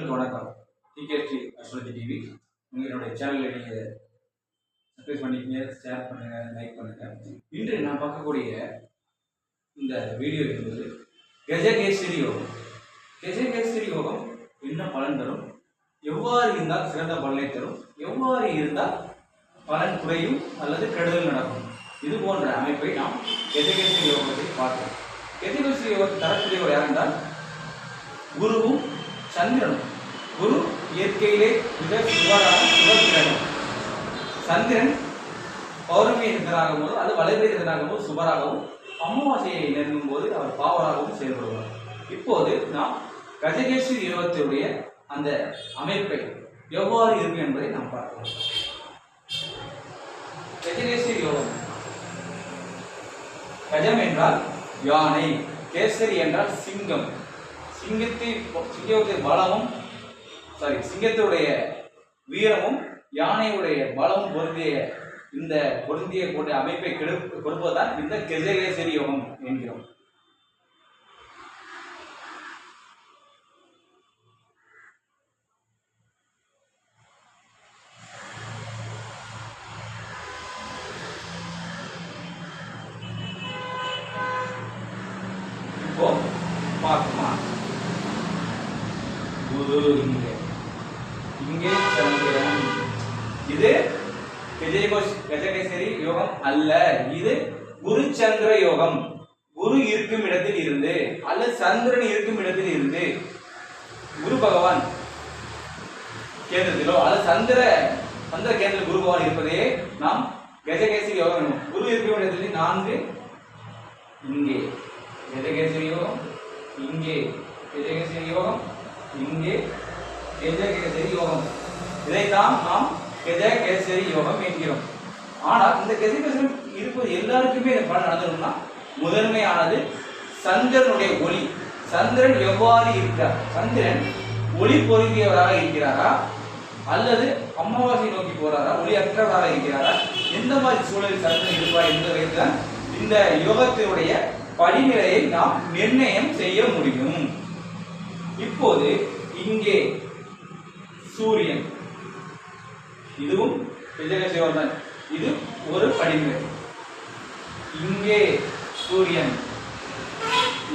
நண்பர்களுக்கு வணக்கம். TKD astrology TV உங்களுடைய சேனலில் நீங்கள் சப்ஸ்கிரைப் பண்ணிக்கங்க, ஷேர் பண்ணுங்க, லைக் பண்ணுங்க. இன்று நான் பார்க்கக்கூடிய இந்த வீடியோ என்பது கஜகேசரி யோகம். கஜகேசரி யோகம் என்ன பலன் தரும், எவ்வாறு இருந்தால் சிறந்த பலனை தரும், எவ்வாறு இருந்தால் பலன் குறையும் அல்லது கெடுதல் நடக்கும், இது போன்ற அமைப்பை நாம் கஜகேசரி யோகத்தை பார்க்கிறோம். கஜகேசரி யோகத்தை தரக்கூடியவர் யார் என்றால் குருவும் சந்திரனும். குரு இயற்கையிலே மிக சுபகிரகம். சந்திரன் பௌர்ணமி இருக்கிறாகும் போது அது வளைவு இருக்கிறாகும் போது சுபராகவும், அமாவாசையை நெருங்கும் போது அவர் பாவராகவும் செயல்படுவார். இப்போது நாம் கஜகேசரி யோகத்தினுடைய அந்த அமைப்பை எவ்வாறு இருக்கும் என்பதை நாம் பார்க்கலாம். கஜகேசரி யோகம், கஜம் என்றால் யானை, கேசரி என்றால் சிங்கம். சிங்கத்துடைய பலமும் சிங்கத்துடைய வீரமும் யானையுடைய பலமும் பொருந்திய கூடிய அமைப்பை கொடுப்பதுதான் இந்த கஜகேசரி யோகம் என்கிறோம். இப்போ பார்க்குமா, குரு இங்கே சந்திரன். இது கஜகேசரி யோகம் அல்ல, இது குரு சந்திர யோகம். குரு இருக்கும் இடத்தில் இருந்து அல்லது சந்திரன் இருக்கும் இடத்தில் இருந்து குரு பகவான் கேந்திரத்திலோ அல்லது சந்திர கேந்திர குரு பகவான் இருப்பதே நாம் கஜகேசரி யோகம் என்னும். குரு இருக்கும் இடத்தில் 4 இங்கே கஜகேசரி யோகம், இங்கே கஜகேசரி யோகம், இங்கே கஜகேசரி யோகம். இதைத்தான் நாம் கஜகேசரி யோகம் என்கிறோம். ஆனால் இந்த கஜகேசரி இருப்பது எல்லாருக்குமே இந்த பலன் நடந்ததுன்னா முதன்மையானது சந்திரனுடைய ஒளி. சந்திரன் எவ்வாறு இருக்கிறார், சந்திரன் ஒளி பொருந்தியவராக இருக்கிறாரா அல்லது அமாவாசை நோக்கி போறாரா, ஒளி அற்றவராக இருக்கிறாரா, எந்த மாதிரி சூழலில் சந்திரன் இருப்பார் என்பதைத்தான் இந்த யோகத்தினுடைய படிநிலையை நாம் நிர்ணயம் செய்ய முடியும். இப்போது இங்கே சூரியன், இதுவும் கஜகேசரி யோகம் தான். இது ஒரு படிநிலை. இங்கே சூரியன்,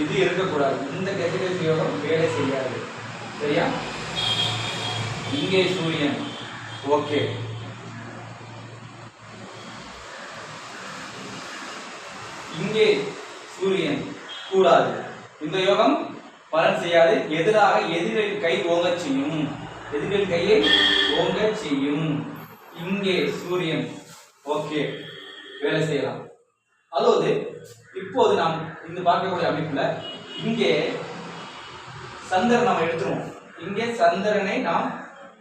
இது இருக்கக்கூடாது. இந்த கஜகேசரி யோகம் வேலை செய்யாது. சரியா? இங்கே சூரியன், ஓகே. இங்கே சூரியன் கூடாது. இந்த யோகம் பலன் செய்யாது. எதிராக எதிரில் கை ஓங்க செய்யும், எதிரில் கையை ஓங்க செய்யும். இங்கே சூரியன், ஓகே, வேலை செய்யலாம். அதாவது இப்போது நாம் இந்த பார்க்கக்கூடிய அமைப்புல இங்கே சந்திரன் நாம் எடுத்துருவோம். இங்கே சந்திரனை நாம்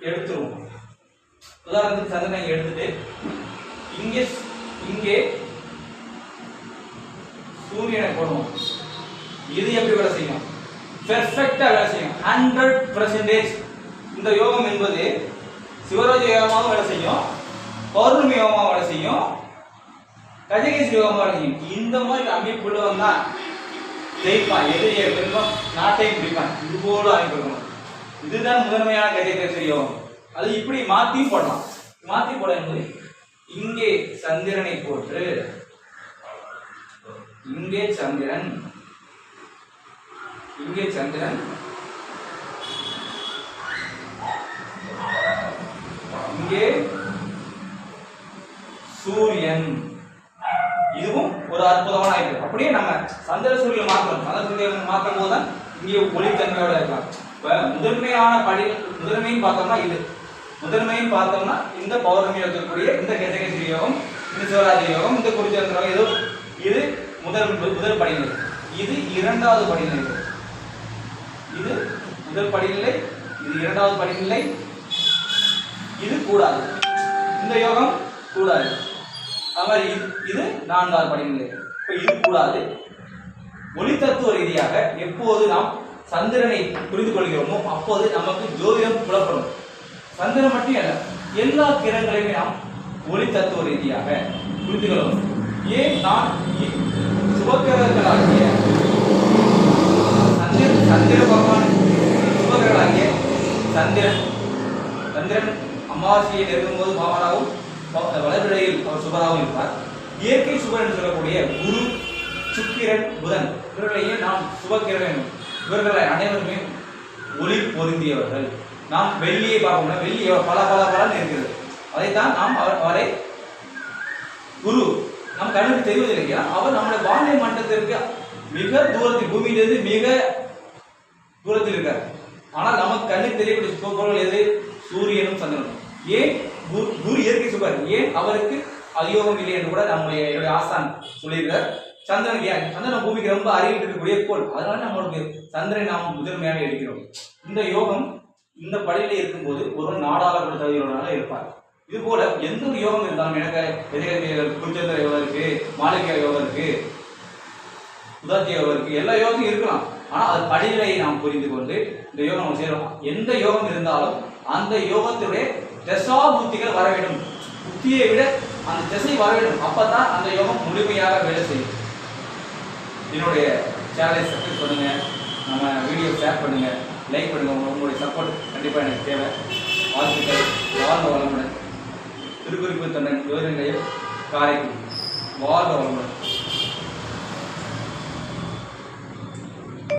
எடுத்துருவோம். உதாரணத்துக்கு சந்திரனை எடுத்துட்டு இங்கே சூரியனை போடுவோம். இது எப்படி வேலை செய்யும்? பெர்ஃபெக்ட்டா வேலை செய்யும். 100%. இந்த யோகம் என்பது சிவராஜ யோகமாக வேலை செய்யும், பௌர்ணமி யோகமாக வேலை செய்யும், கஜகேசரி யோகமாக வேலை செய்யும். இந்த மாதிரி அமைப்புள்ளவன் தான் ஜெயிப்பான், எதிரியை பிடிப்பான், நாட்டையும் பிடிப்பான். இது போல அமைப்பு இருக்கணும். இதுதான் முதன்மையான கஜகேசரி யோகம். அது இப்படி மாற்றி போடலாம். மாற்றி போட என்பது இங்கே சந்திரனை போட்டு இங்கே சந்திரன், இங்கே சந்திரன், இங்கே சூரியன். இதுவும் ஒரு அற்புதமான அமைப்பு. அப்படியே நம்ம சந்திர சூரியன் மாற்றணும். சந்திர சூரியன் மாற்றும் போதுதான் இங்கே ஒளித்தன்மையோட இருக்கலாம். இப்ப முதன்மையும் பார்த்தோம்னா இது, முதன்மையும் பார்த்தோம்னா இந்த பௌர்ணமி இருக்கக்கூடிய இந்த கஜகேசரி யோகம், இந்த சிவராஜ யோகம், இந்த குருச்சந்திர யோகம். ஏதோ இது முதல் படிநிலை, இது இரண்டாவது படிநிலை. இது முதல் படிநிலை, இது இரண்டாவது படிநிலை. இது கூடாது, இந்த யோகம் கூடாது. அது இது 4வது படிநிலை. இப்ப இது கூடாது. ஒளி தத்துவ ரீதியாக எப்போது நாம் சந்திரனை புரிந்து கொள்கிறோமோ அப்போது நமக்கு ஜோதிடம் புலப்படும். சந்திரன் மட்டும் அல்ல, எல்லா கிரகங்களையுமே நாம் ஒளி தத்துவ ரீதியாக புரிந்து கொள்வோம். ஏன் நான் சுபக்கிரகங்களாகிய சந்திர பகவான் சுபகிரகங்களாகிய சந்திரன் சந்திரன் அமாவாசையை நெருங்கும் போது பாவனாகவும் வளர்பிறையில் அவர் சுபராகவும் இருப்பார். இயற்கை சுபர் என்று சொல்லக்கூடிய குரு, சுக்கிரன், புதன் இவர்களையே நாம் சுபக்கிரகன். இவர்களை அனைவருமே ஒளி பொருந்தியவர்கள். நாம் வெள்ளியை பார்க்கணும், வெள்ளி பல பல பலன் இருக்கிறது. அதைத்தான் நாம் அவரை குரு நம் கண்ணுக்கு தெரிவதில்லை. அவர் நம்முடைய வானிலை மண்டலத்திற்கு மிக தூரத்தில், பூமியிலிருந்து மிக தூரத்தில் இருக்கார். ஆனால் நமக்கு கண்ணுக்கு தெரியக்கூடிய பொருள் எது? சூரியனும் சந்திரனும். ஏன் குரு இயற்கை சுபர், ஏன் அவருக்கு அதியோகம் இல்லை என்று கூட என்னுடைய ஆசான் சொல்லியிருக்கார். சந்திரனுக்கு ஏன்? சந்திரன் பூமிக்கு ரொம்ப அருகில் இருக்கக்கூடிய கோள், அதனால நம்மளுக்கு சந்திரனை நாம் முதன்மையாக எடுக்கிறோம். இந்த யோகம் இந்த படியில இருக்கும்போது ஒரு நாடாளக்கூடிய தகுதியுள்ளவராக இருப்பார். இது போல எந்த ஒரு யோகம் இருந்தாலும், எனக்கு குருச்சந்திர யோகம் இருக்கு, மாளிகை யோகம் இருக்கு, உதாத்திய யோகம் இருக்கு, எல்லா யோகமும் இருக்கலாம். ஆனால் அது படிநிலையை நாம் புரிந்து கொண்டு இந்த யோகம் நம்ம செய்யறோம். எந்த யோகம் இருந்தாலும் அந்த யோகத்துடைய தசா புத்திகள் வர வேண்டும். புத்தியை விட அந்த திசை வர வேண்டும். அப்பதான் அந்த யோகம் முழுமையாக வேலை செய்யும். என்னுடைய சேனலை சப்ஸ்கிரைப் பண்ணுங்க, நம்ம வீடியோ ஷேர் பண்ணுங்க, லைக் பண்ணுங்க. உங்களுடைய சப்போர்ட் கண்டிப்பாக எனக்கு தேவை. வாழ்த்துக்கள். வாழ்க வளமுடன். திருக்குறிப்பு தொண்டன் ஜோதிட நிலையம், காரைக்குடி. வாழ்க வளமுடன்.